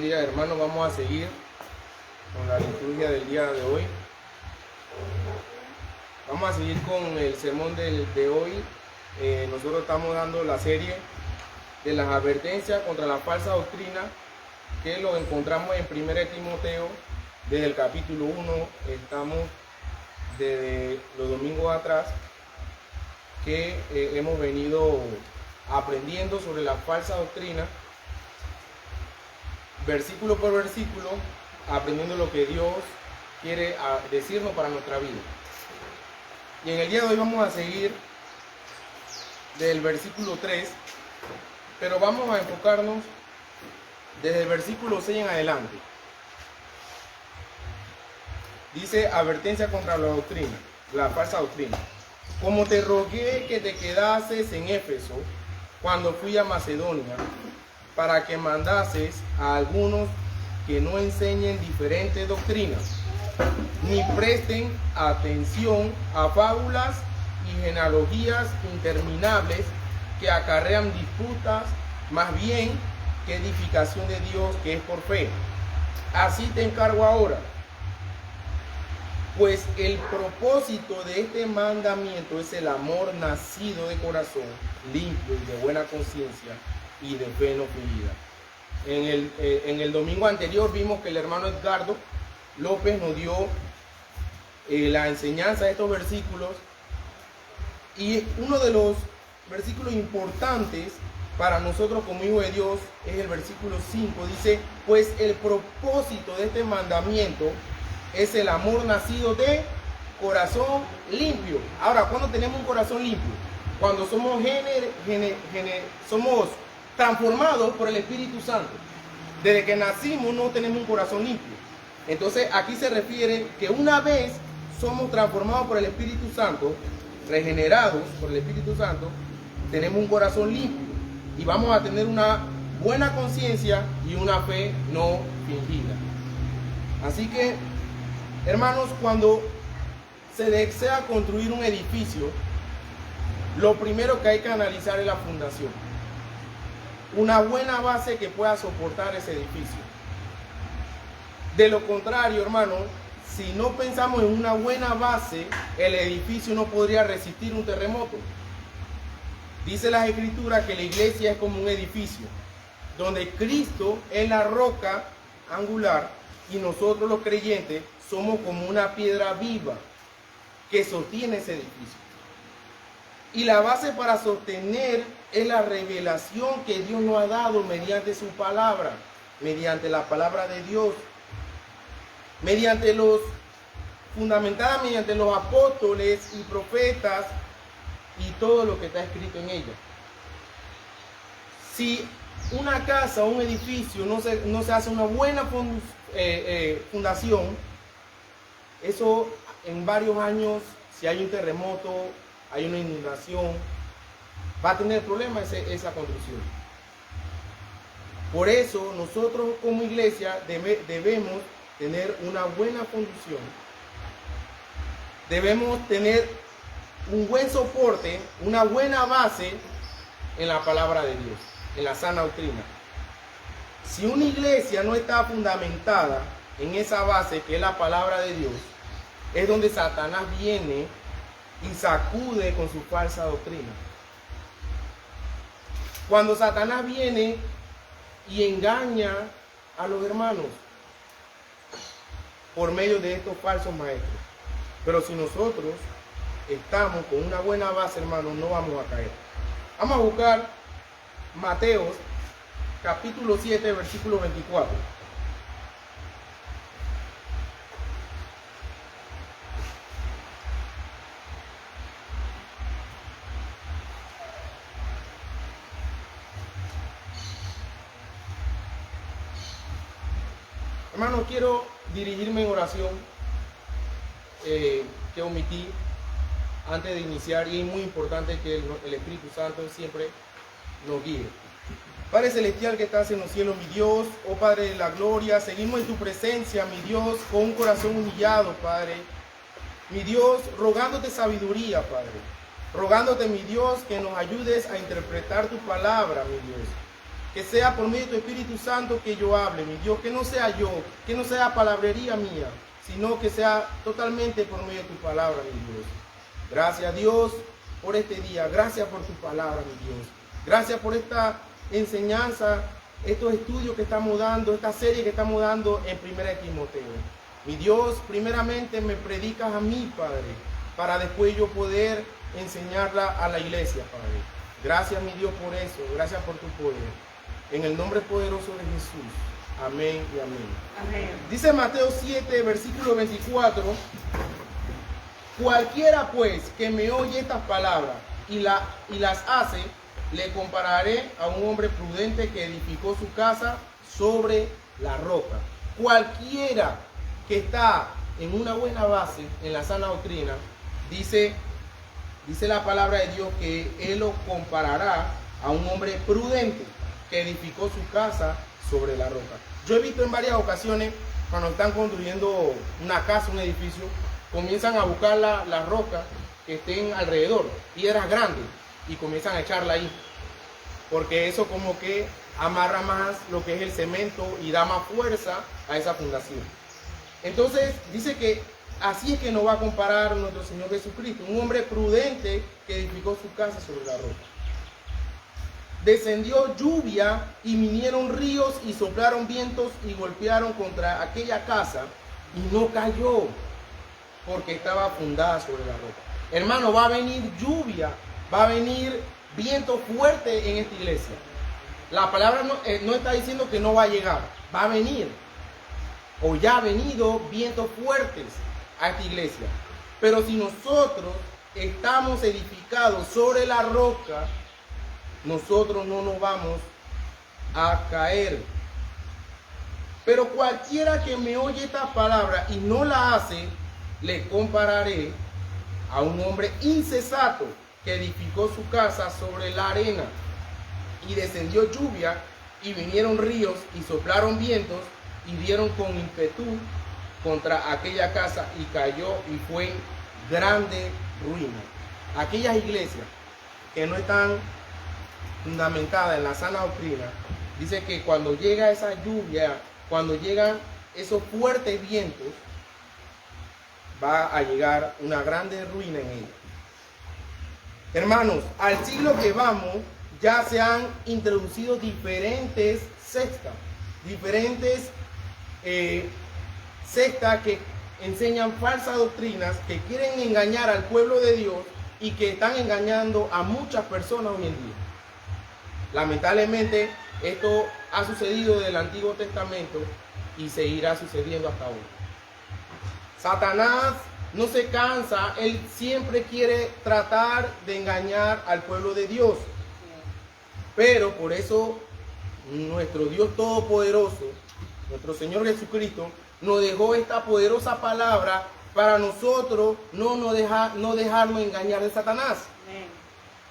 días, hermanos. Vamos a seguir con la liturgia del día de hoy. Vamos a seguir con el sermón de hoy. Nosotros estamos dando la serie de las advertencias contra la falsa doctrina, que lo encontramos en 1 Timoteo, desde el capítulo 1. Estamos desde los domingos atrás, que hemos venido aprendiendo sobre la falsa doctrina, versículo por versículo, aprendiendo lo que Dios quiere decirnos para nuestra vida. Y en el día de hoy vamos a seguir del versículo 3, pero vamos a enfocarnos desde el versículo 6 en adelante. Dice: advertencia contra la doctrina, la falsa doctrina. Como te rogué que te quedases en Éfeso cuando fui a Macedonia, para que mandases a algunos que no enseñen diferentes doctrinas, ni presten atención a fábulas y genealogías interminables que acarrean disputas, más bien que edificación de Dios que es por fe. Así te encargo ahora, pues el propósito de este mandamiento es el amor nacido de corazón limpio y de buena conciencia y de fe no fingida. En el domingo anterior vimos que el hermano Edgardo López nos dio la enseñanza de estos versículos, y uno de los versículos importantes para nosotros como hijos de Dios es el versículo 5. Dice: pues el propósito de este mandamiento es el amor nacido de corazón limpio. Ahora, ¿cuándo tenemos un corazón limpio? Cuando somos somos transformados por el Espíritu Santo. Desde que nacimos no tenemos un corazón limpio. Entonces aquí se refiere que una vez somos transformados por el Espíritu Santo, regenerados por el Espíritu Santo, tenemos un corazón limpio y vamos a tener una buena conciencia y una fe no fingida. Así que, hermanos, cuando se desea construir un edificio, lo primero que hay que analizar es la fundación. Una buena base que pueda soportar ese edificio. De lo contrario, hermano, si no pensamos en una buena base, el edificio no podría resistir un terremoto. Dice las Escrituras que la iglesia es como un edificio, donde Cristo es la roca angular y nosotros los creyentes somos como una piedra viva que sostiene ese edificio. Y la base para sostener es la revelación que Dios nos ha dado mediante su palabra, mediante la palabra de Dios, fundamentada mediante los apóstoles y profetas y todo lo que está escrito en ella. Si una casa o un edificio no se hace una buena fundación, eso en varios años, si hay un terremoto, hay una inundación, va a tener problemas esa construcción. Por eso nosotros como iglesia debemos tener una buena fundación. Debemos tener un buen soporte, una buena base en la palabra de Dios, en la sana doctrina. Si una iglesia no está fundamentada en esa base que es la palabra de Dios, es donde Satanás viene y sacude con su falsa doctrina. Cuando Satanás viene y engaña a los hermanos por medio de estos falsos maestros. Pero si nosotros estamos con una buena base, hermanos, no vamos a caer. Vamos a buscar Mateo capítulo 7, versículo 24. Hermanos, quiero dirigirme en oración que omití antes de iniciar, y es muy importante que el Espíritu Santo siempre nos guíe. Padre celestial que estás en los cielos, mi Dios, oh Padre de la gloria, seguimos en tu presencia, mi Dios, con un corazón humillado, Padre. Mi Dios, rogándote sabiduría, Padre. Rogándote, mi Dios, que nos ayudes a interpretar tu palabra, mi Dios. Que sea por medio de tu Espíritu Santo que yo hable, mi Dios, que no sea yo, que no sea palabrería mía, sino que sea totalmente por medio de tu palabra, mi Dios. Gracias, Dios, por este día. Gracias por tu palabra, mi Dios. Gracias por esta enseñanza, estos estudios que estamos dando, esta serie que estamos dando en 1 Timoteo. Mi Dios, primeramente me predicas a mí, Padre, para después yo poder enseñarla a la iglesia, Padre. Gracias, mi Dios, por eso. Gracias por tu poder. En el nombre poderoso de Jesús. Amén y amén. Amén. Dice Mateo 7, versículo 24. Cualquiera pues que me oye estas palabras y las hace, le compararé a un hombre prudente que edificó su casa sobre la roca. Cualquiera que está en una buena base, en la sana doctrina, dice la palabra de Dios que Él lo comparará a un hombre prudente que edificó su casa sobre la roca. Yo he visto en varias ocasiones, cuando están construyendo una casa, un edificio, comienzan a buscar las rocas que estén alrededor, piedras grandes, y comienzan a echarla ahí, porque eso como que amarra más lo que es el cemento y da más fuerza a esa fundación. Entonces dice que así es que nos va a comparar nuestro Señor Jesucristo, un hombre prudente que edificó su casa sobre la roca. Descendió lluvia y vinieron ríos y soplaron vientos y golpearon contra aquella casa y no cayó porque estaba fundada sobre la roca. Hermano, va a venir lluvia, va a venir viento fuerte en esta iglesia. La palabra no está diciendo que no va a llegar, va a venir. O ya ha venido vientos fuertes a esta iglesia. Pero si nosotros estamos edificados sobre la roca, nosotros no nos vamos a caer. Pero cualquiera que me oye esta palabra y no la hace, le compararé a un hombre insensato que edificó su casa sobre la arena. Y descendió lluvia y vinieron ríos y soplaron vientos y dieron con ímpetu contra aquella casa y cayó y fue grande ruina. Aquellas iglesias que no están fundamentada en la sana doctrina, dice que cuando llega esa lluvia, cuando llegan esos fuertes vientos, va a llegar una grande ruina en ella. Hermanos, al siglo que vamos, ya se han introducido diferentes sectas, sectas que enseñan falsas doctrinas, que quieren engañar al pueblo de Dios y que están engañando a muchas personas hoy en día. Lamentablemente, esto ha sucedido del Antiguo Testamento y seguirá sucediendo hasta ahora. Satanás no se cansa, él siempre quiere tratar de engañar al pueblo de Dios. Pero por eso nuestro Dios Todopoderoso, nuestro Señor Jesucristo, nos dejó esta poderosa palabra para nosotros no dejarnos engañar de Satanás.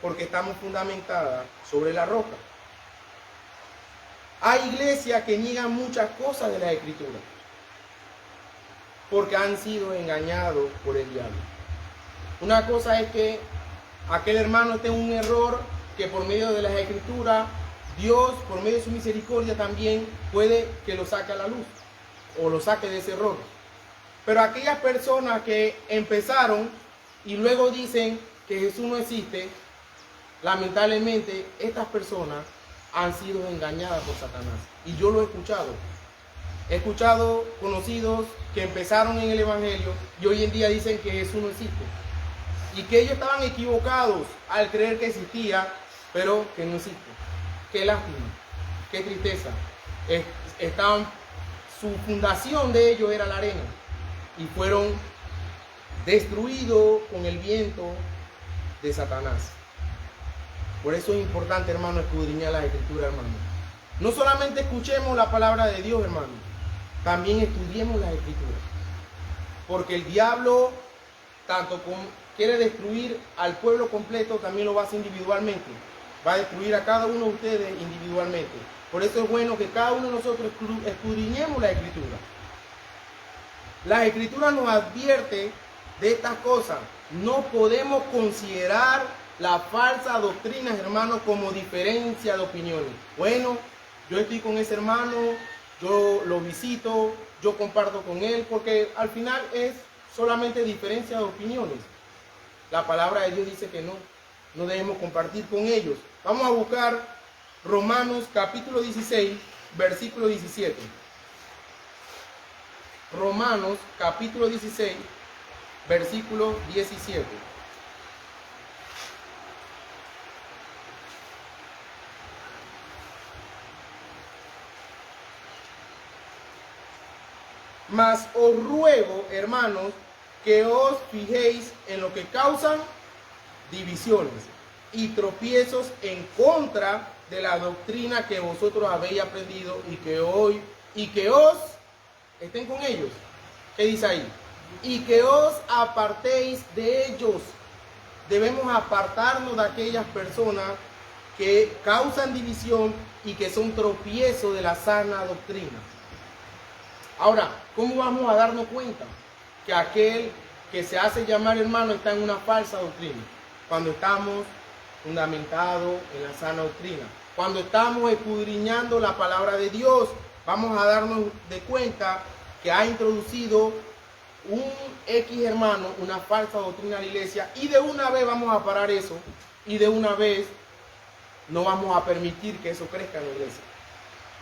Porque estamos fundamentadas sobre la roca. Hay iglesias que niegan muchas cosas de la Escritura porque han sido engañados por el diablo. Una cosa es que aquel hermano esté en un error que por medio de las Escrituras Dios, por medio de su misericordia, también puede que lo saque a la luz o lo saque de ese error. Pero aquellas personas que empezaron y luego dicen que Jesús no existe, lamentablemente estas personas han sido engañadas por Satanás. Y yo lo he escuchado. He escuchado conocidos que empezaron en el Evangelio y hoy en día dicen que Jesús no existe. Y que ellos estaban equivocados al creer que existía, pero que no existe. Qué lástima, qué tristeza. Su fundación de ellos era la arena. Y fueron destruidos con el viento de Satanás. Por eso es importante, hermano, escudriñar las Escrituras, hermano. No solamente escuchemos la palabra de Dios, hermano, también estudiemos las Escrituras. Porque el diablo, tanto como quiere destruir al pueblo completo, también lo va a hacer individualmente. Va a destruir a cada uno de ustedes individualmente. Por eso es bueno que cada uno de nosotros escudriñemos la Escritura. Las Escrituras nos advierte de estas cosas. No podemos considerar las falsas doctrinas, hermanos, como diferencia de opiniones. Bueno, Yo estoy con ese hermano, yo lo visito, yo comparto con él, porque al final es solamente diferencia de opiniones. La palabra de Dios dice que no debemos compartir con ellos. Vamos a buscar Romanos capítulo 16, versículo 17. Romanos capítulo 16, versículo 17. Mas os ruego, hermanos, que os fijéis en lo que causan divisiones y tropiezos en contra de la doctrina que vosotros habéis aprendido y que os estén con ellos. ¿Qué dice ahí? Y que os apartéis de ellos. Debemos apartarnos de aquellas personas que causan división y que son tropiezos de la sana doctrina. Ahora, ¿cómo vamos a darnos cuenta que aquel que se hace llamar hermano está en una falsa doctrina? Cuando estamos fundamentados en la sana doctrina, cuando estamos escudriñando la palabra de Dios, vamos a darnos de cuenta que ha introducido un X hermano una falsa doctrina a la iglesia, y de una vez vamos a parar eso, y de una vez no vamos a permitir que eso crezca en la iglesia.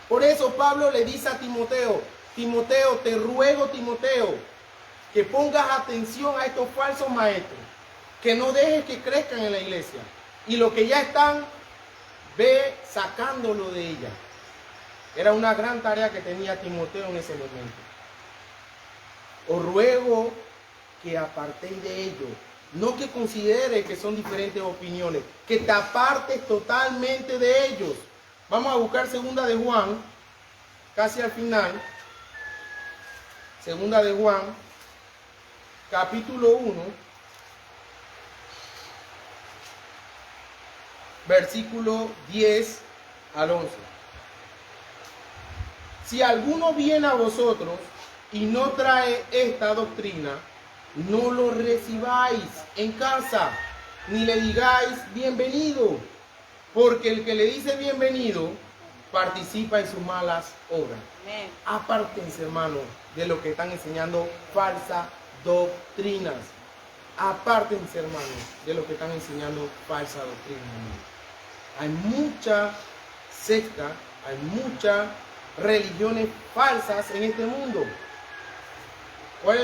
Por eso Pablo le dice a Timoteo: Timoteo, te ruego, Timoteo, que pongas atención a estos falsos maestros, que no dejes que crezcan en la iglesia, y lo que ya están, ve sacándolo de ella. Era una gran tarea que tenía Timoteo en ese momento. Os ruego que apartéis de ellos, no que consideres que son diferentes opiniones, que te apartes totalmente de ellos. Vamos a buscar segunda de Juan, casi al final. Segunda de Juan, capítulo 1, versículo 10 al 11. Si alguno viene a vosotros y no trae esta doctrina, no lo recibáis en casa, ni le digáis bienvenido, porque el que le dice bienvenido participa en sus malas obras. Amén. Apártense, hermano, de lo que están enseñando falsas doctrinas. Apártense, hermano, de lo que están enseñando falsa doctrina. Hay mucha secta, hay muchas religiones falsas en este mundo. ¿Cuál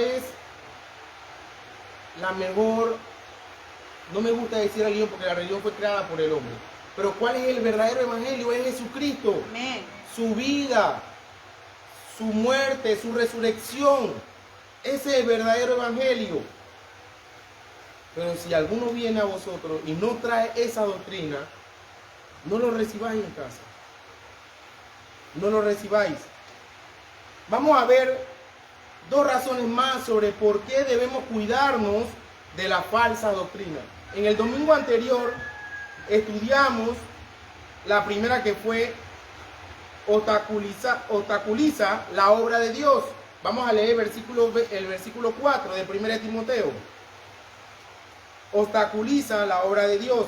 es la mejor? No me gusta decir religión porque la religión fue creada por el hombre. Pero ¿cuál es el verdadero evangelio? Es Jesucristo. Amén. Su vida, su muerte, su resurrección. Ese es el verdadero evangelio. Pero si alguno viene a vosotros y no trae esa doctrina, no lo recibáis en casa. No lo recibáis. Vamos a ver dos razones más sobre por qué debemos cuidarnos de la falsa doctrina. En el domingo anterior estudiamos la primera, que fue obstaculiza la obra de Dios. Vamos a leer el versículo 4 de 1 Timoteo. Obstaculiza la obra de Dios.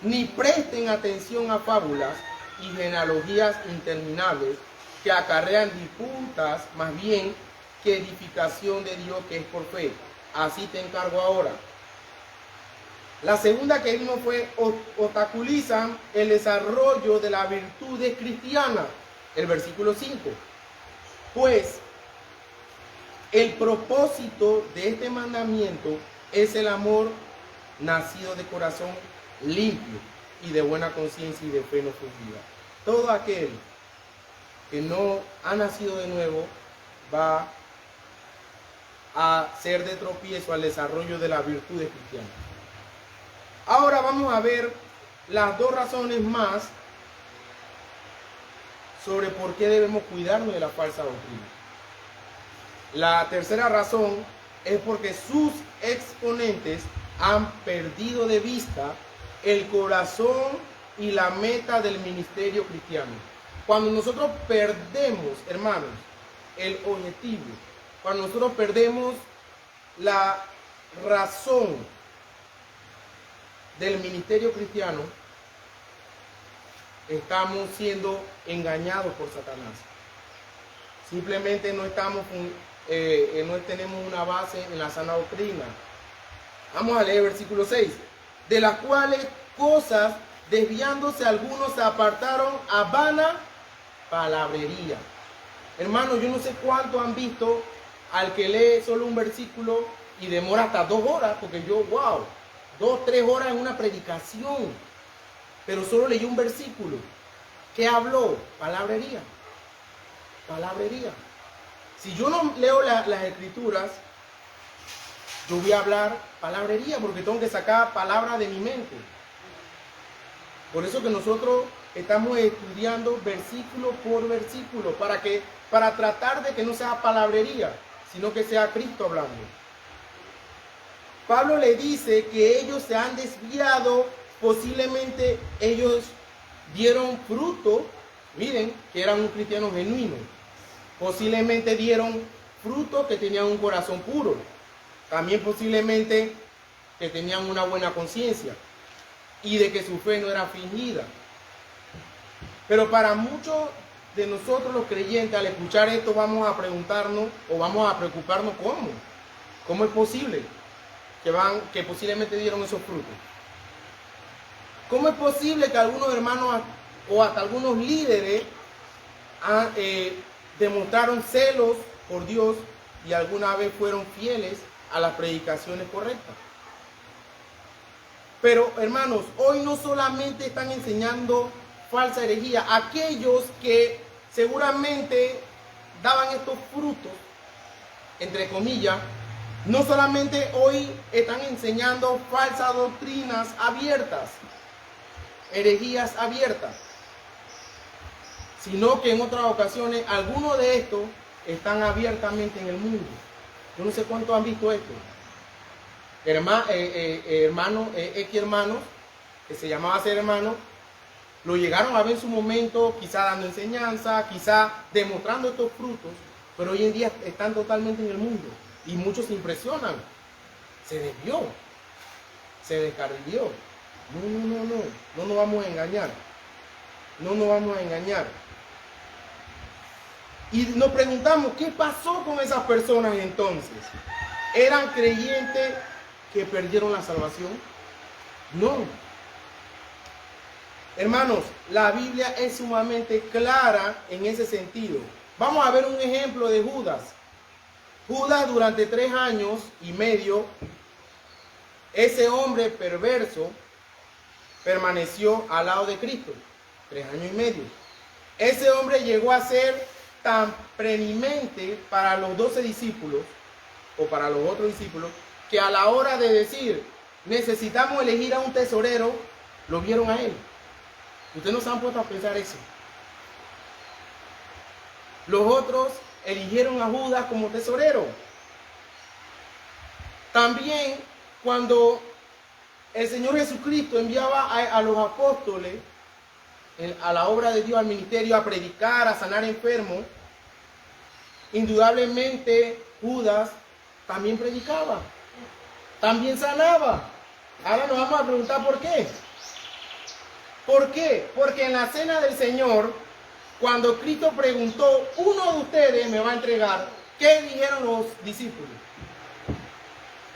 Ni presten atención a fábulas y genealogías interminables que acarrean disputas, más bien que edificación de Dios que es por fe. Así te encargo ahora. La segunda que vimos fue obstaculizan el desarrollo de las virtudes cristianas. El versículo 5. Pues el propósito de este mandamiento es el amor nacido de corazón limpio y de buena conciencia y de fe no fingida. Todo aquel que no ha nacido de nuevo va a ser de tropiezo al desarrollo de las virtudes cristianas. Ahora vamos a ver las dos razones más sobre por qué debemos cuidarnos de la falsa doctrina. La tercera razón es porque sus exponentes han perdido de vista el corazón y la meta del ministerio cristiano. Cuando nosotros perdemos, hermanos, el objetivo, cuando nosotros perdemos la razón del ministerio cristiano, estamos siendo engañados por Satanás. Simplemente no tenemos una base en la sana doctrina. Vamos a leer versículo 6. De las cuales cosas, desviándose algunos, se apartaron a vana palabrería. Hermanos, yo no sé cuánto han visto al que lee solo un versículo y demora hasta 2 horas, porque yo, wow, 2, 3 horas en una predicación, pero solo leyó un versículo. ¿Qué habló? Palabrería. Palabrería. Si yo no leo las escrituras, yo voy a hablar palabrería, porque tengo que sacar palabras de mi mente. Por eso que nosotros estamos estudiando versículo por versículo, para tratar de que no sea palabrería, sino que sea Cristo hablando. Pablo le dice que ellos se han desviado, posiblemente ellos dieron fruto, miren, que eran un cristiano genuino, posiblemente dieron fruto que tenían un corazón puro, también posiblemente que tenían una buena conciencia y de que su fe no era fingida. Pero para muchos de nosotros los creyentes, al escuchar esto, vamos a preguntarnos o vamos a preocuparnos cómo es posible que posiblemente dieron esos frutos. ¿Cómo es posible que algunos hermanos o hasta algunos líderes demostraron celos por Dios y alguna vez fueron fieles a las predicaciones correctas? Pero hermanos, hoy no solamente están enseñando falsa herejía, aquellos que seguramente daban estos frutos, entre comillas, no solamente hoy están enseñando falsas doctrinas abiertas, herejías abiertas, sino que en otras ocasiones algunos de estos están abiertamente en el mundo. Yo no sé cuántos han visto esto. Hermanos, que se llamaba ser hermano, lo llegaron a ver en su momento, quizá dando enseñanza, quizá demostrando estos frutos, pero hoy en día están totalmente en el mundo y muchos se impresionan. Se desvió, se descarrió. No nos vamos a engañar. No nos vamos a engañar. Y nos preguntamos, ¿qué pasó con esas personas entonces? ¿Eran creyentes que perdieron la salvación? No. Hermanos, la Biblia es sumamente clara en ese sentido. Vamos a ver un ejemplo de Judas. Judas, durante 3 años y medio, ese hombre perverso permaneció al lado de Cristo. 3 años y medio. Ese hombre llegó a ser tan preeminente para los 12 discípulos o para los otros discípulos, que a la hora de decir necesitamos elegir a un tesorero, lo vieron a él. Ustedes no se han puesto a pensar eso. Los otros eligieron a Judas como tesorero. También cuando el Señor Jesucristo enviaba a los apóstoles a la obra de Dios, al ministerio, a predicar, a sanar enfermos, indudablemente Judas también predicaba, también sanaba. Ahora nos vamos a preguntar por qué. ¿Por qué? Porque en la cena del Señor, cuando Cristo preguntó, uno de ustedes me va a entregar, ¿qué dijeron los discípulos?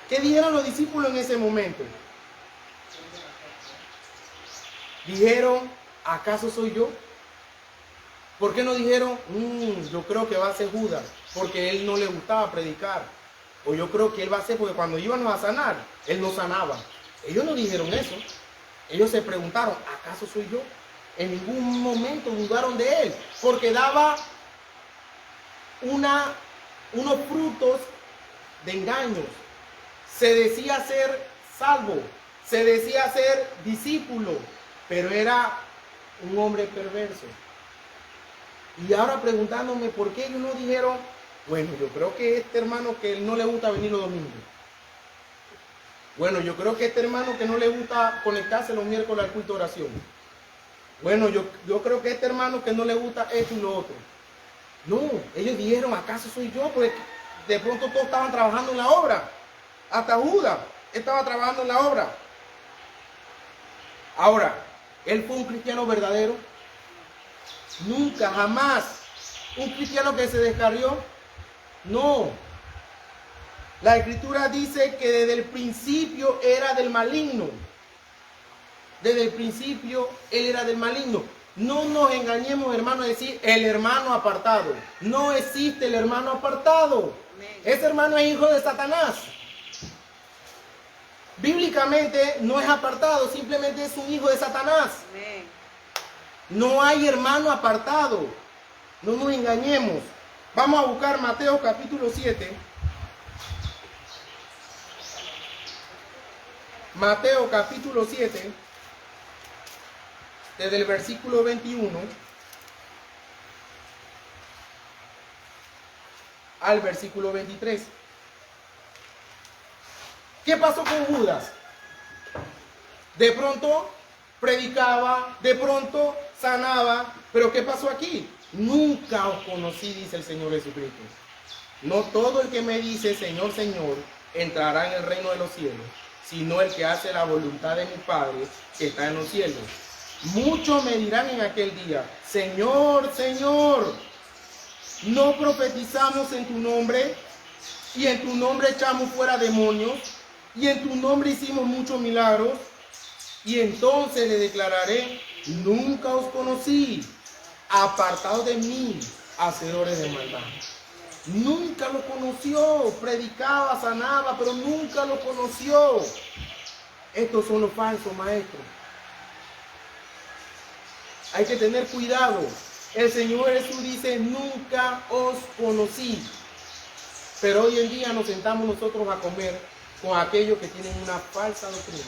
¿Qué dijeron los discípulos en ese momento? Dijeron, ¿acaso soy yo? ¿Por qué no dijeron, yo creo que va a ser Judas, porque él no le gustaba predicar? O yo creo que él va a ser, porque cuando íbamos a sanar, él no sanaba. Ellos no dijeron eso. Ellos se preguntaron, ¿acaso soy yo? En ningún momento dudaron de él, porque daba unos frutos de engaños. Se decía ser salvo, se decía ser discípulo, pero era un hombre perverso. Y ahora preguntándome por qué ellos no dijeron, bueno, yo creo que este hermano que no le gusta venir los domingos. Bueno, yo creo que este hermano que no le gusta conectarse los miércoles al culto de oración. Bueno, yo creo que este hermano que no le gusta esto y lo otro. No, ellos dijeron, ¿acaso soy yo? Porque de pronto todos estaban trabajando en la obra. Hasta Judas estaba trabajando en la obra. Ahora, ¿él fue un cristiano verdadero? Nunca, jamás. Un cristiano que se descarrió, no. La Escritura dice que desde el principio era del maligno. Desde el principio él era del maligno. No nos engañemos, hermano, a decir el hermano apartado. No existe el hermano apartado. Ese hermano es hijo de Satanás. Bíblicamente no es apartado, simplemente es un hijo de Satanás. No hay hermano apartado. No nos engañemos. Vamos a buscar Mateo capítulo 7. Mateo capítulo 7, desde el versículo 21 al versículo 23. ¿Qué pasó con Judas? De pronto predicaba, de pronto sanaba, pero ¿qué pasó aquí? Nunca os conocí, dice el Señor Jesucristo. No todo el que me dice Señor, Señor, entrará en el reino de los cielos, sino el que hace la voluntad de mi Padre que está en los cielos. Muchos me dirán en aquel día, Señor, Señor, ¿no profetizamos en tu nombre? Y en tu nombre echamos fuera demonios, y en tu nombre hicimos muchos milagros. Y entonces le declararé, nunca os conocí, apartados de mí, hacedores de maldad. Nunca lo conoció, predicaba, sanaba, pero nunca lo conoció. Estos son los falsos maestros. Hay que tener cuidado. El Señor Jesús dice, nunca os conocí. Pero hoy en día nos sentamos nosotros a comer con aquellos que tienen una falsa doctrina.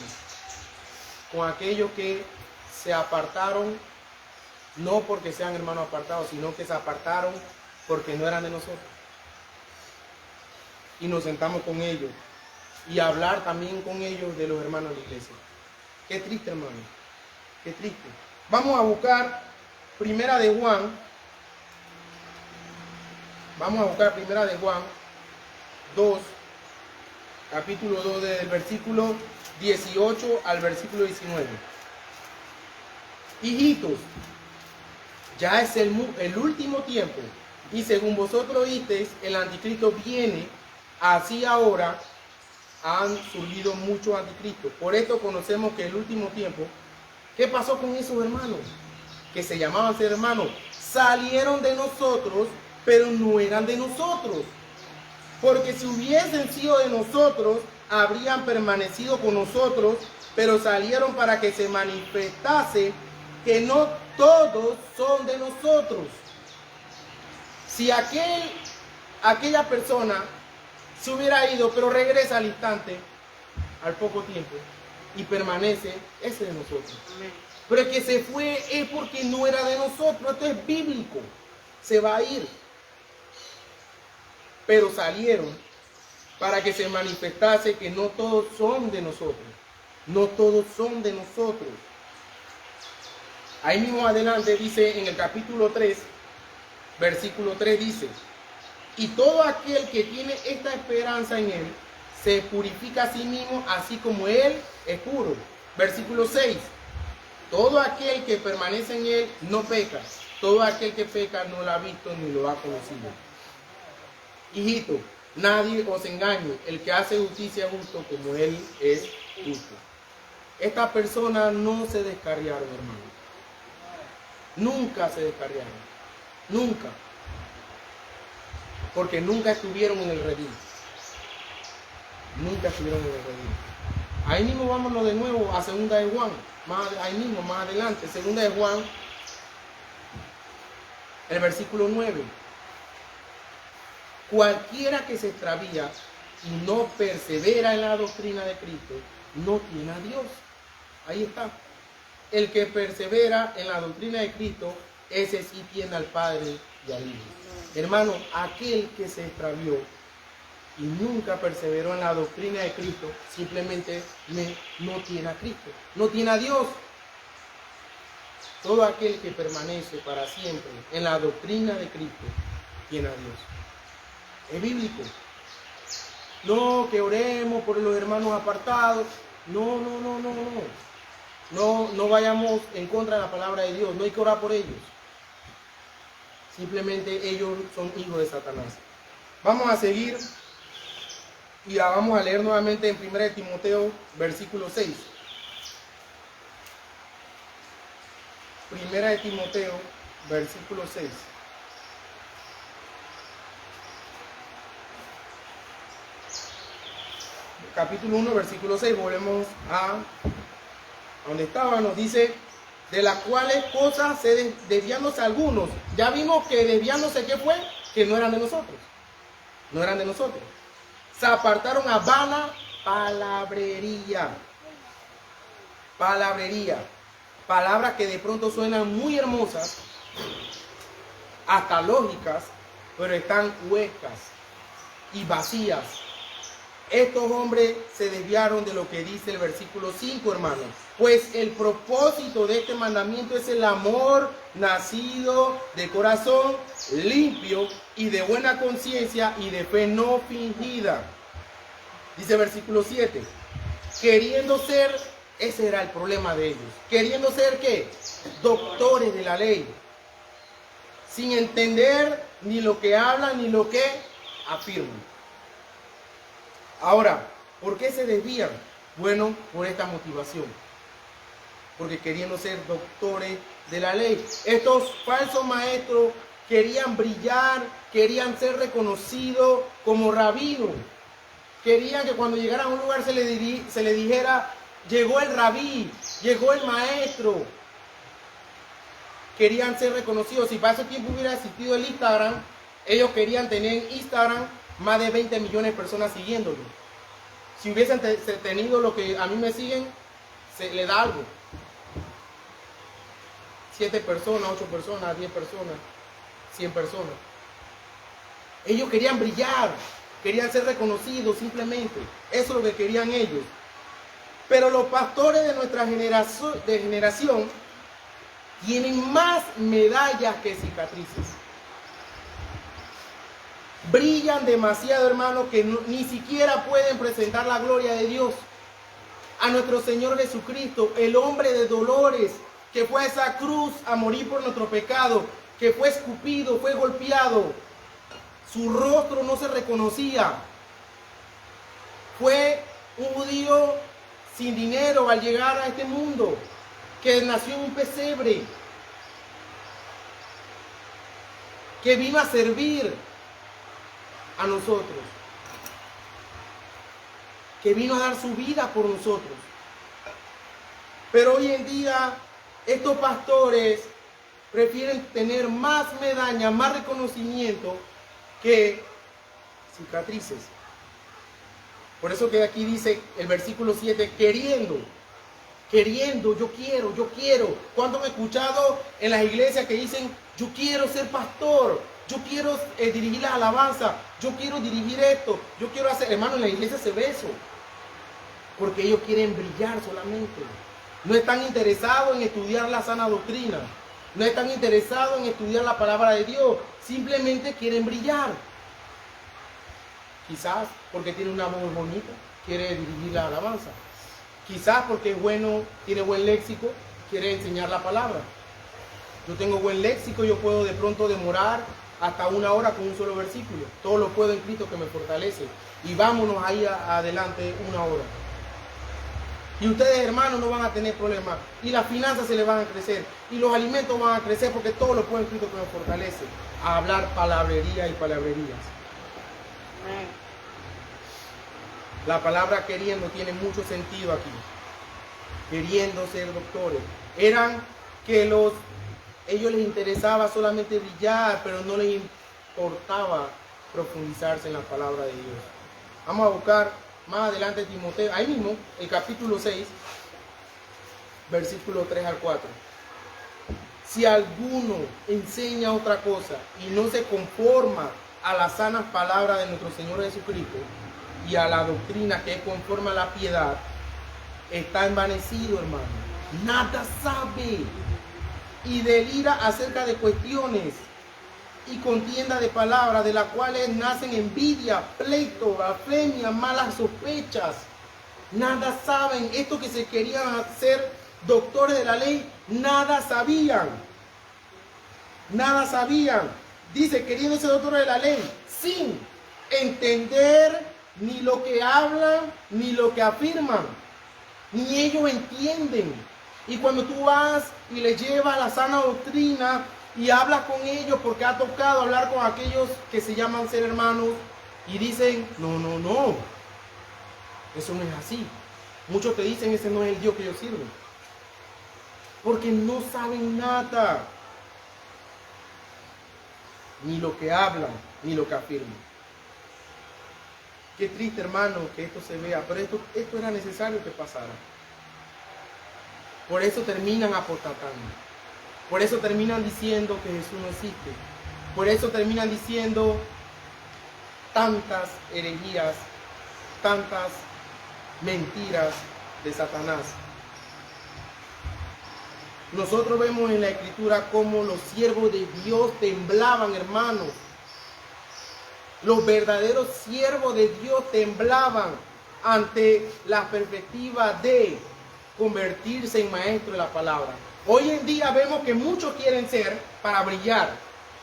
Con aquellos que se apartaron, no porque sean hermanos apartados, sino que se apartaron porque no eran de nosotros. Y nos sentamos con ellos y hablar también con ellos de los hermanos de la iglesia. Qué triste, hermano, qué triste. Vamos a buscar Primera de Juan. Vamos a buscar Primera de Juan 2, capítulo 2, desde el versículo 18 al versículo 19. Hijitos, ya es el último tiempo, y según vosotros oísteis, el anticristo viene. Así ahora han surgido muchos anticristos. Por esto conocemos que el último tiempo, ¿qué pasó con esos hermanos? Que se llamaban ser hermanos. Salieron de nosotros, pero no eran de nosotros. Porque si hubiesen sido de nosotros, habrían permanecido con nosotros, pero salieron para que se manifestase que no todos son de nosotros. Si aquella persona se hubiera ido, pero regresa al instante, al poco tiempo, y permanece, ese de nosotros. Amén. Pero el que se fue es porque no era de nosotros. Esto es bíblico. Se va a ir. Pero salieron para que se manifestase que no todos son de nosotros. No todos son de nosotros. Ahí mismo adelante dice en el capítulo 3, versículo 3 dice, y todo aquel que tiene esta esperanza en él, se purifica a sí mismo, así como él es puro. Versículo 6, todo aquel que permanece en él no peca. Todo aquel que peca no lo ha visto ni lo ha conocido. Hijito, nadie os engañe. El que hace justicia es justo como él es justo. Estas personas no se descarriaron, hermano. Nunca se descarriaron. Nunca. Porque nunca estuvieron en el redil. Nunca estuvieron en el redil. Ahí mismo vámonos de nuevo a Segunda de Juan. Ahí mismo, más adelante. Segunda de Juan, el versículo 9. Cualquiera que se extravía y no persevera en la doctrina de Cristo, no tiene a Dios. Ahí está. El que persevera en la doctrina de Cristo, ese sí tiene al Padre y al Hijo. Hermano, aquel que se extravió y nunca perseveró en la doctrina de Cristo, simplemente no tiene a Cristo, no tiene a Dios. Todo aquel que permanece para siempre en la doctrina de Cristo, tiene a Dios. Es bíblico. No, que oremos por los hermanos apartados. No. No vayamos en contra de la palabra de Dios. No hay que orar por ellos. Simplemente ellos son hijos de Satanás. Vamos a seguir y la vamos a leer nuevamente en 1 Timoteo, versículo 6. 1 Timoteo, versículo 6. Capítulo 1, versículo 6, volvemos a donde estábamos. Dice, de las cuales cosas se desviándose algunos. Ya vimos que desviándose, ¿qué fue? Que no eran de nosotros. No eran de nosotros. Se apartaron a vana palabrería. Palabrería. Palabras que de pronto suenan muy hermosas, hasta lógicas, pero están huecas y vacías. Estos hombres se desviaron de lo que dice el versículo 5, hermanos. Pues el propósito de este mandamiento es el amor nacido de corazón limpio y de buena conciencia y de fe no fingida. Dice el versículo 7. Queriendo ser, ese era el problema de ellos. Queriendo ser, ¿qué? Doctores de la ley. Sin entender ni lo que hablan ni lo que afirman. Ahora, ¿por qué se desvían? Bueno, por esta motivación. Porque queriendo ser doctores de la ley. Estos falsos maestros querían brillar, querían ser reconocidos como rabinos. Querían que cuando llegaran a un lugar se le dijera, llegó el rabí, llegó el maestro. Querían ser reconocidos. Si para ese tiempo hubiera existido el Instagram, ellos querían tener en Instagram más de 20 millones de personas siguiéndolo. Si hubiesen tenido lo que a mí me siguen, se le da algo. 7 personas, 8 personas, 10 personas, 100 personas. Ellos querían brillar, querían ser reconocidos simplemente. Eso es lo que querían ellos. Pero los pastores de nuestra generación tienen más medallas que cicatrices. Brillan demasiado, hermanos, que ni siquiera pueden presentar la gloria de Dios. A nuestro Señor Jesucristo, el hombre de dolores, que fue a esa cruz a morir por nuestro pecado, que fue escupido, fue golpeado. Su rostro no se reconocía. Fue un judío sin dinero al llegar a este mundo, que nació en un pesebre, que vino a servir a nosotros, que vino a dar su vida por nosotros. Pero hoy en día estos pastores prefieren tener más medallas, más reconocimiento que cicatrices. Por eso que aquí dice el versículo 7, queriendo, yo quiero. ¿Cuántos han escuchado en las iglesias que dicen, yo quiero ser pastor, yo quiero dirigir la alabanza, yo quiero dirigir esto, yo quiero hacer? Hermano, en la iglesia se ve eso, porque ellos quieren brillar solamente. No están interesados en estudiar la sana doctrina, no están interesados en estudiar la palabra de Dios, simplemente quieren brillar. Quizás porque tiene una voz bonita, quiere dirigir la alabanza. Quizás porque es bueno, tiene buen léxico, quiere enseñar la palabra. Yo tengo buen léxico, yo puedo de pronto demorar hasta 1 hora con un solo versículo. Todo lo puedo en Cristo que me fortalece. Y vámonos ahí adelante 1 hora. Y ustedes, hermanos, no van a tener problemas. Y las finanzas se les van a crecer. Y los alimentos van a crecer porque todo lo puedo en Cristo que me fortalece. A hablar palabrería y palabrerías. La palabra queriendo tiene mucho sentido aquí. Queriendo ser doctores. Eran que ellos les interesaba solamente brillar, pero no les importaba profundizarse en la palabra de Dios. Vamos a buscar más adelante Timoteo, ahí mismo, el capítulo 6, versículo 3 al 4. Si alguno enseña otra cosa y no se conforma a las sanas palabras de nuestro Señor Jesucristo y a la doctrina que es conforme a la piedad, está envanecido, hermano. Nada sabe y delira acerca de cuestiones y contienda de palabras, de las cuales nacen envidia, pleito, blasfemia, malas sospechas. Nada saben. Estos que se querían hacer doctores de la ley, nada sabían. Nada sabían. Dice, queriendo ser doctor de la ley, sin entender ni lo que hablan, ni lo que afirman, ni ellos entienden. Y cuando tú vas y les llevas la sana doctrina y hablas con ellos, porque ha tocado hablar con aquellos que se llaman ser hermanos, y dicen, no, eso no es así. Muchos te dicen, ese no es el Dios que yo sirvo. Porque no saben nada. Ni lo que hablan, ni lo que afirman. Qué triste, hermano, que esto se vea. Pero esto era necesario que pasara. Por eso terminan apostatando. Por eso terminan diciendo que Jesús no existe. Por eso terminan diciendo tantas herejías, tantas mentiras de Satanás. Nosotros vemos en la Escritura cómo los siervos de Dios temblaban, hermanos. Los verdaderos siervos de Dios temblaban ante la perspectiva de convertirse en maestro de la palabra. Hoy en día vemos que muchos quieren ser para brillar,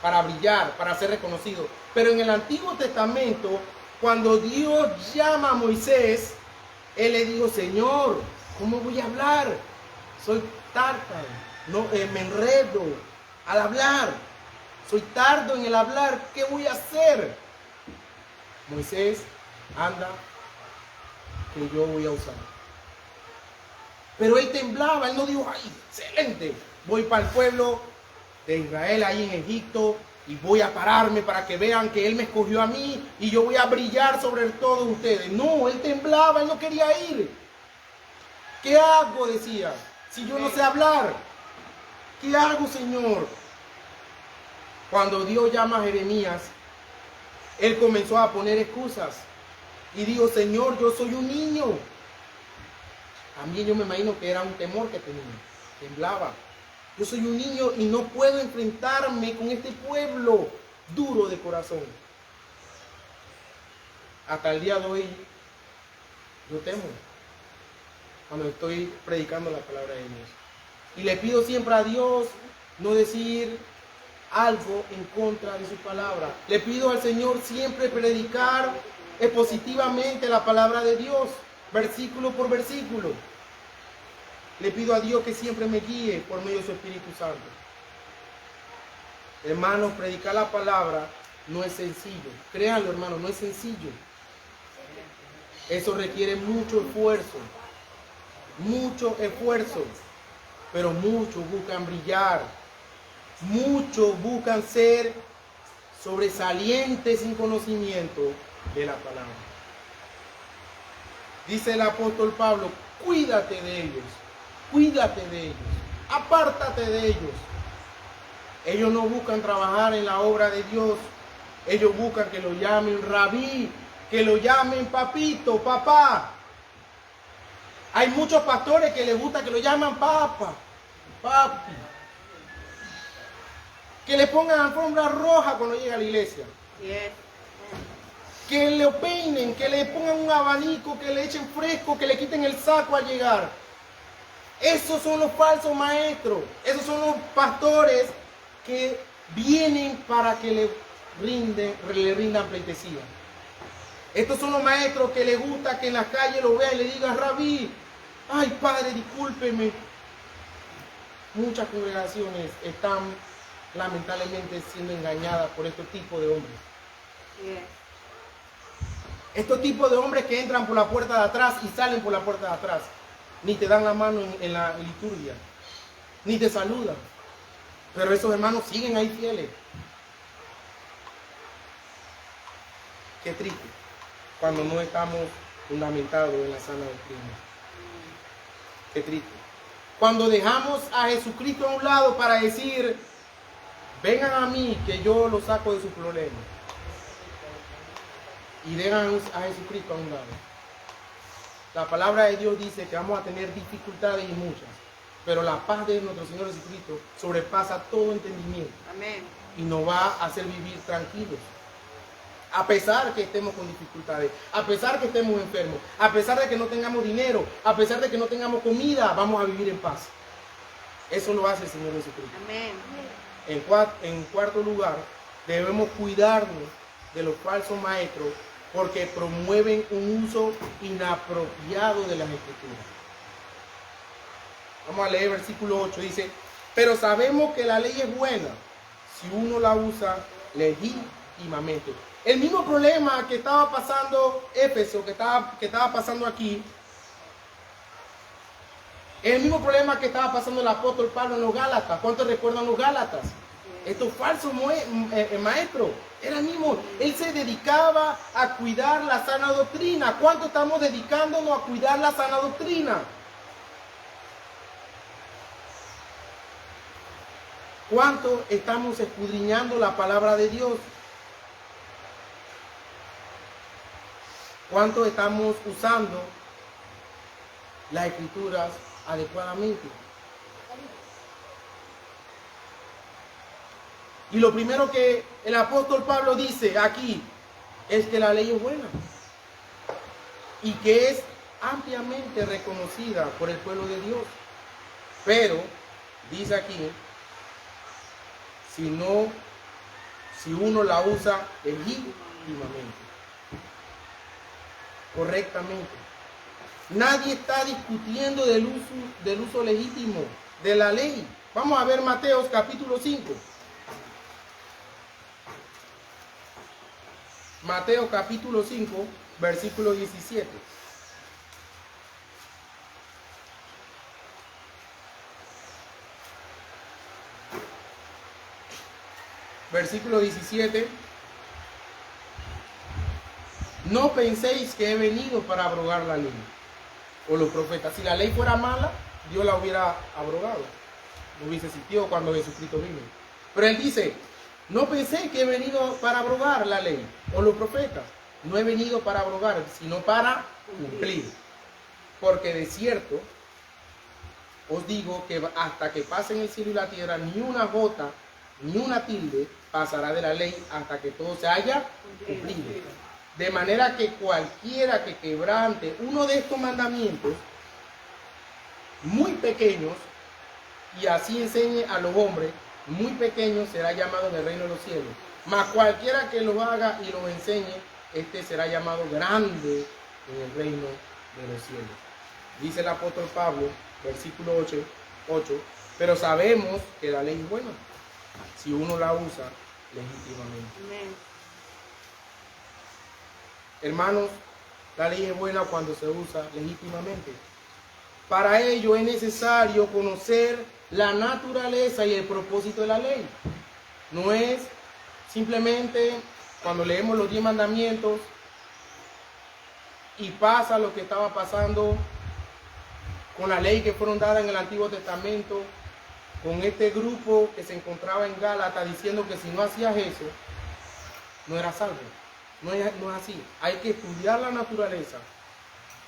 para ser reconocidos. Pero en el Antiguo Testamento, cuando Dios llama a Moisés, él le dijo, Señor, ¿cómo voy a hablar? Soy tártaro, no, me enredo al hablar. Soy tardo en el hablar, ¿qué voy a hacer? Moisés, anda, que yo voy a usar. Pero él temblaba, él no dijo, ay, excelente, voy para el pueblo de Israel ahí en Egipto y voy a pararme para que vean que él me escogió a mí y yo voy a brillar sobre todos ustedes. No, él temblaba, él no quería ir. ¿Qué hago? Decía, si yo no sé hablar. ¿Qué hago, Señor? Cuando Dios llama a Jeremías, él comenzó a poner excusas y dijo, Señor, yo soy un niño. También yo me imagino que era un temor que tenía, temblaba. Yo soy un niño y no puedo enfrentarme con este pueblo duro de corazón. Hasta el día de hoy, yo temo cuando estoy predicando la palabra de Dios. Y le pido siempre a Dios no decir algo en contra de su palabra. Le pido al Señor siempre predicar expositivamente la palabra de Dios, versículo por versículo. Le pido a Dios que siempre me guíe por medio de su Espíritu Santo. Hermanos, predicar la palabra no es sencillo. Créanlo, hermanos, no es sencillo. Eso requiere mucho esfuerzo. Pero muchos buscan brillar. Muchos buscan ser sobresalientes sin conocimiento de la palabra. Dice el apóstol Pablo, cuídate de ellos. Cuídate de ellos, apártate de ellos. Ellos no buscan trabajar en la obra de Dios. Ellos buscan que lo llamen rabí, que lo llamen papito, papá. Hay muchos pastores que les gusta que lo llaman papa, papi. Que le pongan alfombra roja cuando llega a la iglesia. Que le peinen, que le pongan un abanico, que le echen fresco, que le quiten el saco al llegar. Esos son los falsos maestros. Esos son los pastores que vienen para que le rindan pleitesía. Estos son los maestros que les gusta que en la calle lo vean y le digan, rabí, ay padre, discúlpeme. Muchas congregaciones están lamentablemente siendo engañadas por estos tipos de hombres. Estos tipos de hombres que entran por la puerta de atrás y salen por la puerta de atrás. Ni te dan la mano en la liturgia, ni te saludan. Pero esos hermanos siguen ahí fieles. Qué triste cuando no estamos fundamentados en la sana doctrina. Qué triste. Cuando dejamos a Jesucristo a un lado para decir, vengan a mí que yo los saco de sus problemas. Y dejan a Jesucristo a un lado. La palabra de Dios dice que vamos a tener dificultades y muchas, pero la paz de nuestro Señor Jesucristo sobrepasa todo entendimiento. Amén. Y nos va a hacer vivir tranquilos. A pesar que estemos con dificultades, a pesar que estemos enfermos, a pesar de que no tengamos dinero, a pesar de que no tengamos comida, vamos a vivir en paz. Eso lo hace el Señor Jesucristo. Amén. En cuarto lugar, debemos cuidarnos de los falsos maestros porque promueven un uso inapropiado de las escrituras. Vamos a leer el versículo 8, dice, pero sabemos que la ley es buena si uno la usa legítimamente. El mismo problema que estaba pasando Éfeso, que estaba pasando aquí, el mismo problema que estaba pasando el apóstol Pablo en los Gálatas. ¿Cuántos recuerdan los Gálatas? Estos falsos maestros, era el mismo. Él se dedicaba a cuidar la sana doctrina. ¿Cuánto estamos dedicándonos a cuidar la sana doctrina? ¿Cuánto estamos escudriñando la palabra de Dios? ¿Cuánto estamos usando las escrituras adecuadamente? Y lo primero que el apóstol Pablo dice aquí es que la ley es buena y que es ampliamente reconocida por el pueblo de Dios. Pero dice aquí, si uno la usa legítimamente, correctamente. Nadie está discutiendo del uso legítimo de la ley. Vamos a ver Mateo capítulo 5. Mateo capítulo 5, versículo 17. Versículo 17. No penséis que he venido para abrogar la ley o los profetas. Si la ley fuera mala, Dios la hubiera abrogado. No hubiese existido cuando Jesucristo vino. Pero él dice, no pensé que he venido para abrogar la ley o los profetas. No he venido para abrogar, sino para cumplir. Porque de cierto, os digo que hasta que pasen el cielo y la tierra, ni una gota, ni una tilde pasará de la ley hasta que todo se haya cumplido. De manera que cualquiera que quebrante uno de estos mandamientos muy pequeños y así enseñe a los hombres muy pequeños, será llamado en el reino de los cielos. Mas cualquiera que lo haga y lo enseñe, este será llamado grande en el reino de los cielos. Dice el apóstol Pablo, versículo 8, pero sabemos que la ley es buena si uno la usa legítimamente. Amén. Hermanos, la ley es buena cuando se usa legítimamente. Para ello es necesario conocer la naturaleza y el propósito de la ley. No es simplemente cuando leemos los 10 mandamientos y pasa lo que estaba pasando con la ley que fueron dadas en el Antiguo Testamento, con este grupo que se encontraba en Gálatas diciendo que si no hacías eso, no eras salvo. No es así. Hay que estudiar la naturaleza.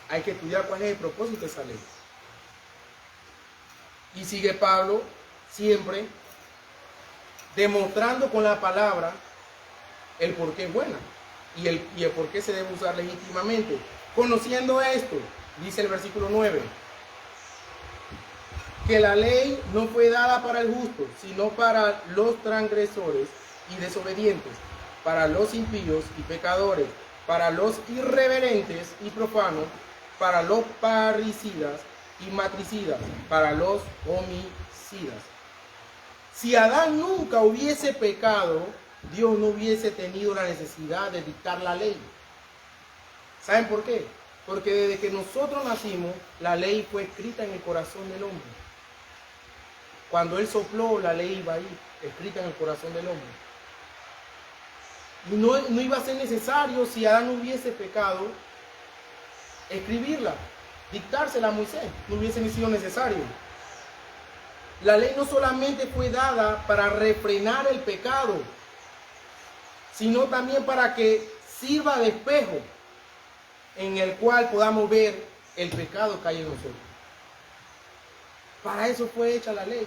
Hay que estudiar cuál es el propósito de esa ley. Y sigue Pablo siempre demostrando con la palabra el por qué es buena y el por qué se debe usar legítimamente. Conociendo esto, dice el versículo 9, que la ley no fue dada para el justo, sino para los transgresores y desobedientes, para los impíos y pecadores, para los irreverentes y profanos, para los parricidas y matricidas, para los homicidas. Si Adán nunca hubiese pecado, Dios no hubiese tenido la necesidad de dictar la ley. ¿Saben por qué? Porque desde que nosotros nacimos, la ley fue escrita en el corazón del hombre. Cuando Él sopló, la ley iba ahí, escrita en el corazón del hombre. Y no iba a ser necesario, si Adán no hubiese pecado, escribirla, dictársela a Moisés. No hubiese sido necesario. La ley no solamente fue dada para refrenar el pecado, sino también para que sirva de espejo en el cual podamos ver el pecado que hay en nosotros. Para eso fue hecha la ley.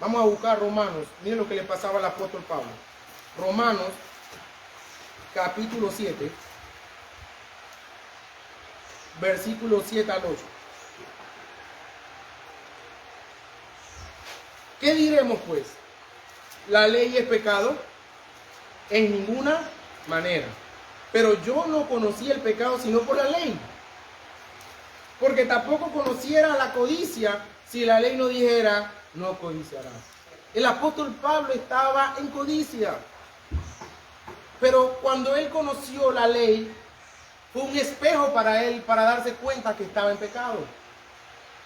Vamos a buscar Romanos. Miren lo que le pasaba al apóstol Pablo. Romanos, capítulo 7, versículos 7 al 8. ¿Qué diremos pues? ¿la ley es pecado? En ninguna manera. Pero yo no conocí el pecado sino por la ley. Porque tampoco conociera la codicia si la ley no dijera, no codiciarás. El apóstol Pablo estaba en codicia. Pero cuando él conoció la ley, fue un espejo para él, para darse cuenta que estaba en pecado.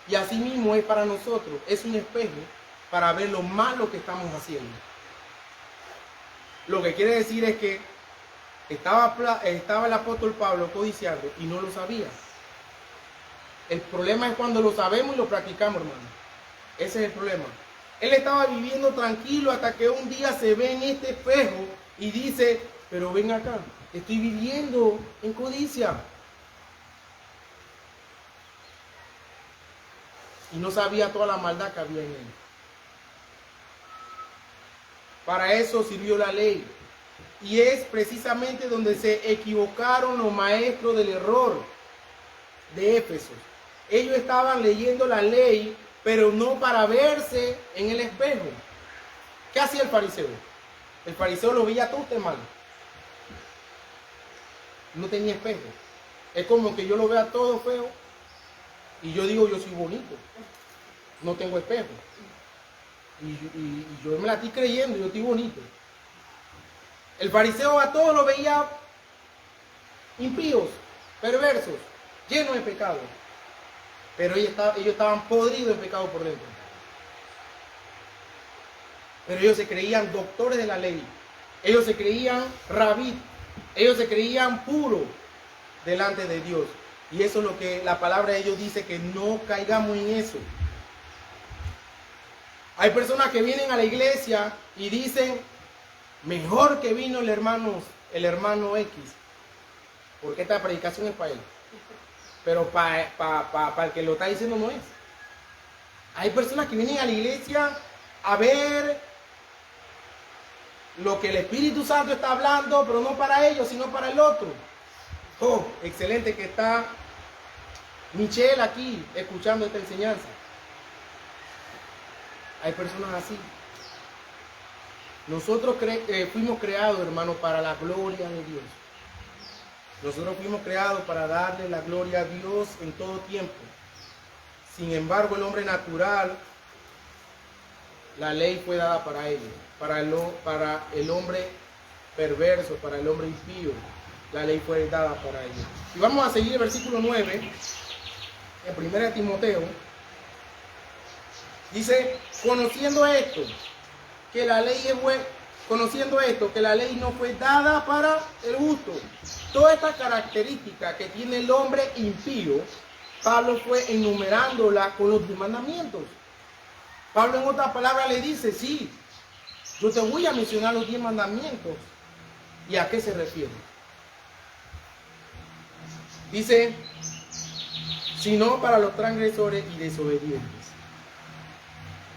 Y así mismo es para nosotros. Es un espejo para ver lo malo que estamos haciendo. Lo que quiere decir es que estaba el apóstol Pablo codiciando y no lo sabía. El problema es cuando lo sabemos y lo practicamos, hermano. Ese es el problema. Él estaba viviendo tranquilo hasta que un día se ve en este espejo y dice, pero ven acá, estoy viviendo en codicia. Y no sabía toda la maldad que había en él. Para eso sirvió la ley. Y es precisamente donde se equivocaron los maestros del error de Éfeso. Ellos estaban leyendo la ley, pero no para verse en el espejo. ¿Qué hacía el fariseo? El fariseo lo veía todo usted mal. No tenía espejo. Es como que yo lo vea todo feo y yo digo, yo soy bonito. No tengo espejo. Y yo me la estoy creyendo, yo estoy bonito. El fariseo a todos lo veía impíos, perversos, llenos de pecado. Pero ellos estaban podridos en pecado por dentro. Pero ellos se creían doctores de la ley. Ellos se creían rabí. Ellos se creían puros delante de Dios. Y eso es lo que la palabra de Dios dice, que no caigamos en eso. Hay personas que vienen a la iglesia y dicen, mejor que vino el hermano X. Porque esta predicación es para él. Pero para el que lo está diciendo no es. Hay personas que vienen a la iglesia a ver lo que el Espíritu Santo está hablando, pero no para ellos, sino para el otro. Oh, excelente que está Michelle aquí escuchando esta enseñanza. Hay personas así. Nosotros fuimos creados, hermanos, para la gloria de Dios. Nosotros fuimos creados para darle la gloria a Dios en todo tiempo. Sin embargo, el hombre natural, la ley fue dada para ellos. Para el hombre perverso, para el hombre impío, la ley fue dada para ellos. Y vamos a seguir el versículo 9, en 1 Timoteo. Dice, conociendo esto, que la ley es buena. Conociendo esto, que la ley no fue dada para el justo. Toda esta característica que tiene el hombre impío, Pablo fue enumerándola con los 10 mandamientos. Pablo en otras palabras le dice, sí, yo te voy a mencionar los 10 mandamientos. ¿Y a qué se refiere? Dice, sino para los transgresores y desobedientes,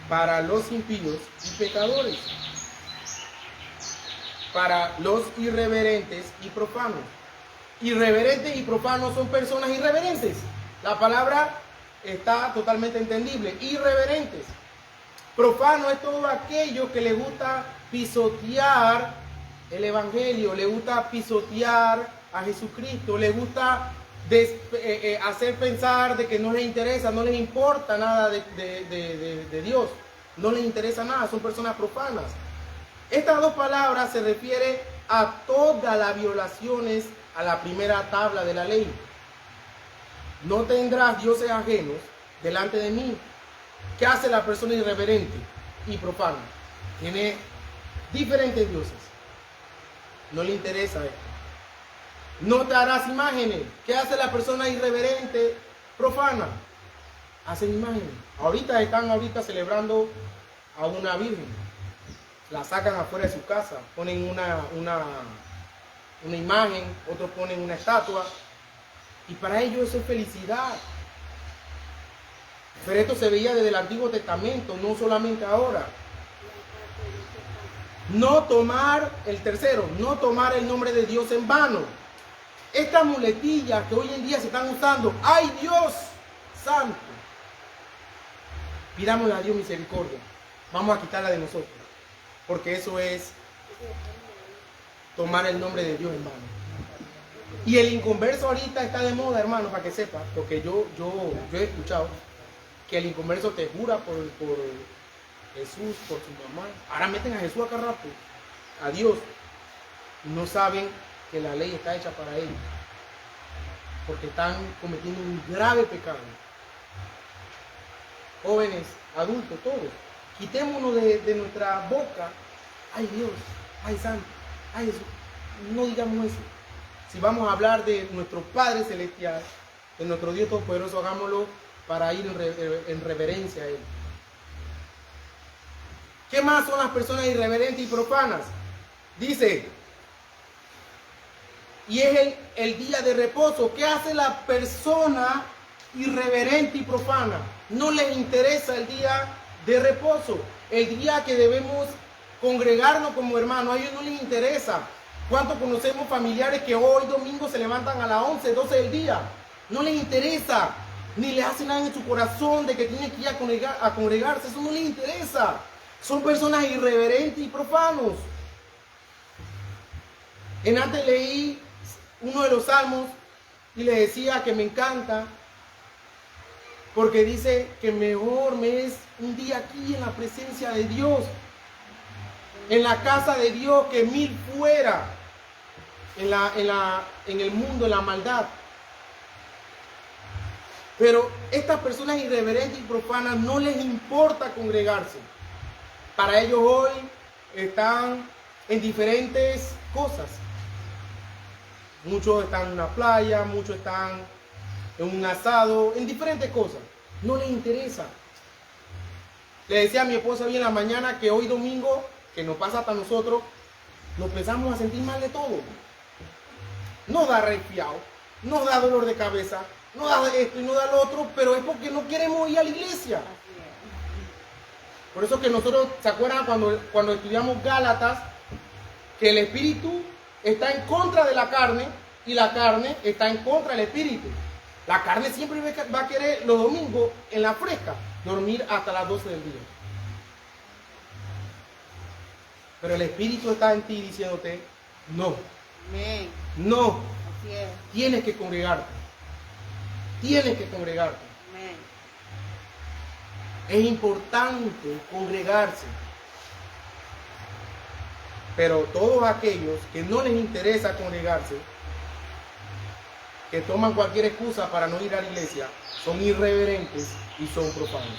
para los impíos y pecadores, para los irreverentes y profanos. Irreverentes y profanos son personas irreverentes. La palabra está totalmente entendible. Irreverentes. Profano es todo aquello que le gusta pisotear el evangelio, le gusta pisotear a Jesucristo, le gusta hacer pensar de que no les interesa, no les importa nada de Dios, no les interesa nada, son personas profanas. Estas dos palabras se refieren a todas las violaciones a la primera tabla de la ley. No tendrás dioses ajenos delante de mí. ¿Qué hace la persona irreverente y profana? Tiene diferentes dioses. No le interesa esto. No te harás imágenes. ¿Qué hace la persona irreverente, profana? Hacen imágenes. Ahorita están celebrando a una virgen. La sacan afuera de su casa, ponen una imagen, otros ponen una estatua, y para ellos eso es felicidad. Pero esto se veía desde el Antiguo Testamento, no solamente ahora. No tomar, el tercero, no tomar el nombre de Dios en vano. Estas muletillas que hoy en día se están usando, ¡ay Dios santo! Pidámosle a Dios misericordia. Vamos a quitarla de nosotros. porque eso es tomar el nombre de Dios en vano. Y el inconverso ahorita está de moda, hermano, para que sepa, porque yo he escuchado que el inconverso te jura por Jesús, por su mamá. Ahora meten a Jesús acá rato, a Dios. No saben que la ley está hecha para ellos, porque están cometiendo un grave pecado. Jóvenes, adultos, todos, quitémonos de nuestra boca, ay Dios, ay Santo, ay Jesús. No digamos eso. Si vamos a hablar de nuestro Padre Celestial, de nuestro Dios Todopoderoso, hagámoslo para ir en reverencia a Él. ¿Qué más son las personas irreverentes y profanas? Dice, y es el día de reposo. ¿Qué hace la persona irreverente y profana? No les interesa el día de reposo, el día que debemos congregarnos como hermanos. A ellos no les interesa. ¿Cuántos conocemos familiares que hoy domingo se levantan a las 11, 12 del día? No les interesa, ni les hace nada en su corazón de que tienen que ir a congregarse. Eso no les interesa. Son personas irreverentes y profanos. En antes leí uno de los salmos y le decía que me encanta porque dice que mejor me es un día aquí en la presencia de Dios, en la casa de Dios, que 1000 fuera en el mundo, en la maldad. Pero estas personas irreverentes y profanas no les importa congregarse. Para ellos hoy están en diferentes cosas. Muchos están en una playa, muchos están en un asado, en diferentes cosas. No les interesa. Le decía a mi esposa hoy en la mañana que hoy domingo, que nos pasa hasta nosotros, nos empezamos a sentir mal de todo. Nos da resfriado, nos da dolor de cabeza, nos da esto y nos da lo otro, pero es porque no queremos ir a la iglesia. Por eso que nosotros, ¿se acuerdan cuando estudiamos Gálatas? Que el espíritu está en contra de la carne y la carne está en contra del espíritu. La carne siempre va a querer los domingos en la fresca dormir hasta las 12 del día. Pero el espíritu está en ti diciéndote, no, Amén. no, Así es. tienes que congregarte. Tienes que congregarte. Amén. Es importante congregarse. Pero todos aquellos que no les interesa congregarse, que toman cualquier excusa para no ir a la iglesia, son irreverentes y son profanos.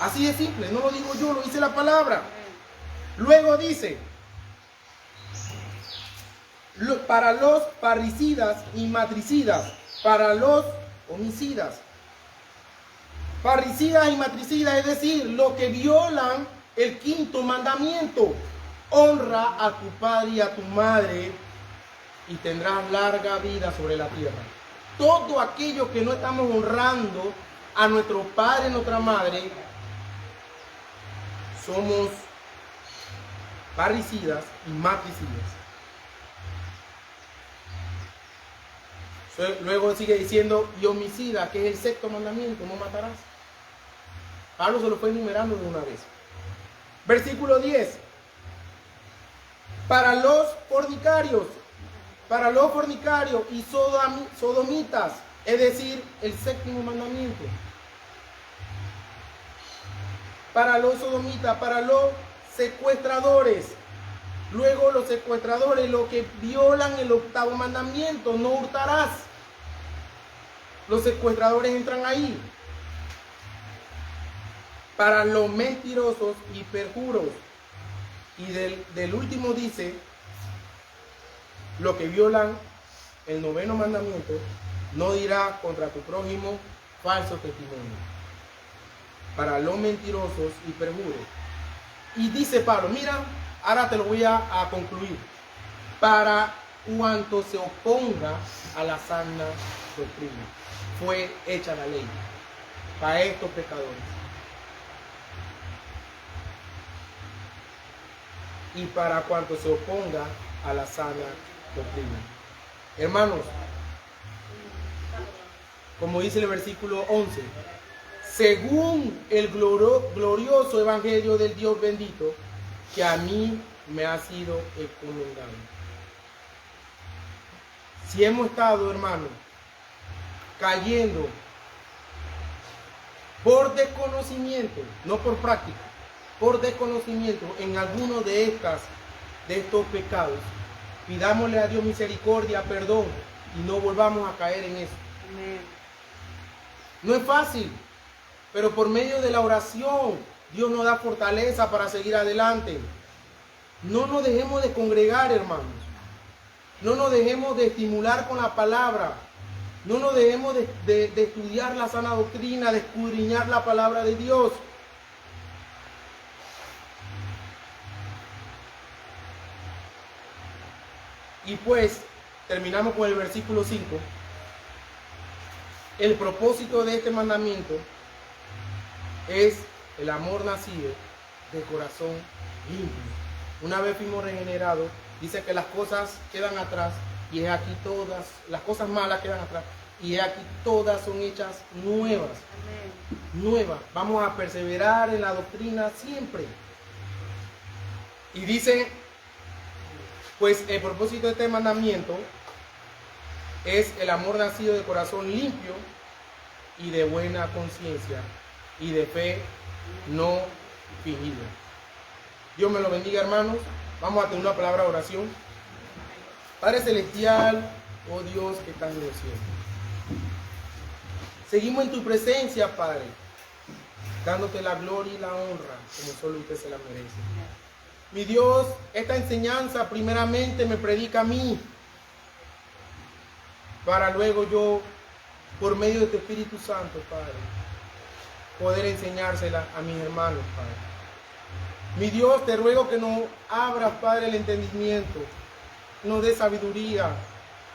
Así de simple, no lo digo yo, lo dice la palabra. Luego dice, para los parricidas y matricidas, para los homicidas. Parricidas y matricidas, es decir, los que violan el 5.º mandamiento. Honra a tu padre y a tu madre y tendrás larga vida sobre la tierra. Todo aquello que no estamos honrando a nuestro padre y nuestra madre, somos parricidas y matricidas. Luego sigue diciendo, y homicida, que es el 6.º mandamiento, no matarás. Pablo se lo fue enumerando de una vez. Versículo 10. Para los fornicarios y sodomitas, es decir, el 7.º mandamiento. Para los sodomitas, para los secuestradores. Luego los secuestradores, los que violan el 8.º mandamiento, no hurtarás. Los secuestradores entran ahí. Para los mentirosos y perjuros. Y del último dice, los que violan el 9.º mandamiento, no dirá contra tu prójimo falso testimonio. Para los mentirosos y perjuros. Y dice Pablo, mira, ahora te lo voy a concluir. Para cuanto se oponga a la sana doctrina, fue hecha la ley para estos pecadores. Y para cuanto se oponga a la sana doctrina. Hermanos, como dice el versículo 11, según el glorioso evangelio del Dios bendito, que a mí me ha sido encomendado. Si hemos estado, hermanos, cayendo por desconocimiento, no por práctica, por desconocimiento en alguno de estos pecados, pidámosle a Dios misericordia, perdón, y no volvamos a caer en eso. Amén. No es fácil, pero por medio de la oración, Dios nos da fortaleza para seguir adelante. No nos dejemos de congregar, hermanos. No nos dejemos de estimular con la palabra. No nos dejemos de estudiar la sana doctrina, de escudriñar la palabra de Dios. Y pues, terminamos con el versículo 5. El propósito de este mandamiento es el amor nacido de corazón limpio. Una vez fuimos regenerados, dice que las cosas quedan atrás y es aquí todas, las cosas malas quedan atrás y es aquí todas son hechas nuevas. Amén. Nuevas. Vamos a perseverar en la doctrina siempre. Y dice, pues el propósito de este mandamiento es el amor nacido de corazón limpio y de buena conciencia y de fe no fingida. Dios me lo bendiga, hermanos. Vamos a tener una palabra de oración. Padre Celestial, oh Dios que estás en los cielos, seguimos en tu presencia, Padre, dándote la gloria y la honra como solo usted se la merece. Mi Dios, esta enseñanza primeramente me predica a mí, para luego yo, por medio de tu Espíritu Santo, Padre, poder enseñársela a mis hermanos, Padre. Mi Dios, te ruego que nos abras, Padre, el entendimiento, nos dé sabiduría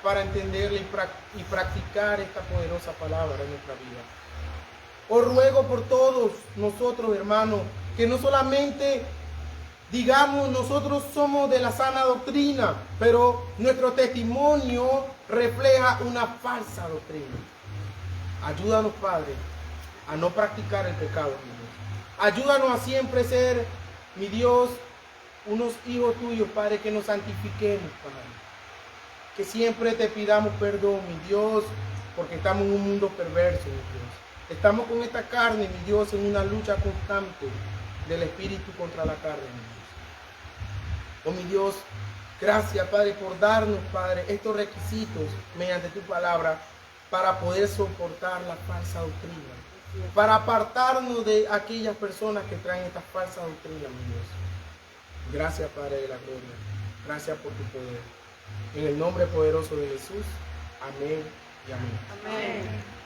para entenderla y practicar esta poderosa palabra en nuestra vida. Os ruego por todos nosotros, hermanos, que no solamente digamos nosotros somos de la sana doctrina, pero nuestro testimonio refleja una falsa doctrina. Ayúdanos, Padre, a no practicar el pecado, mi Dios. Ayúdanos a siempre ser, mi Dios, unos hijos tuyos, Padre, que nos santifiquemos, Padre. Que siempre te pidamos perdón, mi Dios, porque estamos en un mundo perverso, mi Dios. Estamos con esta carne, mi Dios, en una lucha constante del espíritu contra la carne, mi Dios. Oh, mi Dios, gracias, Padre, por darnos, Padre, estos requisitos mediante tu palabra para poder soportar la falsa doctrina, para apartarnos de aquellas personas que traen esta falsa doctrina, mi Dios. Gracias, Padre de la gloria. Gracias por tu poder. En el nombre poderoso de Jesús. Amén y amén. Amén.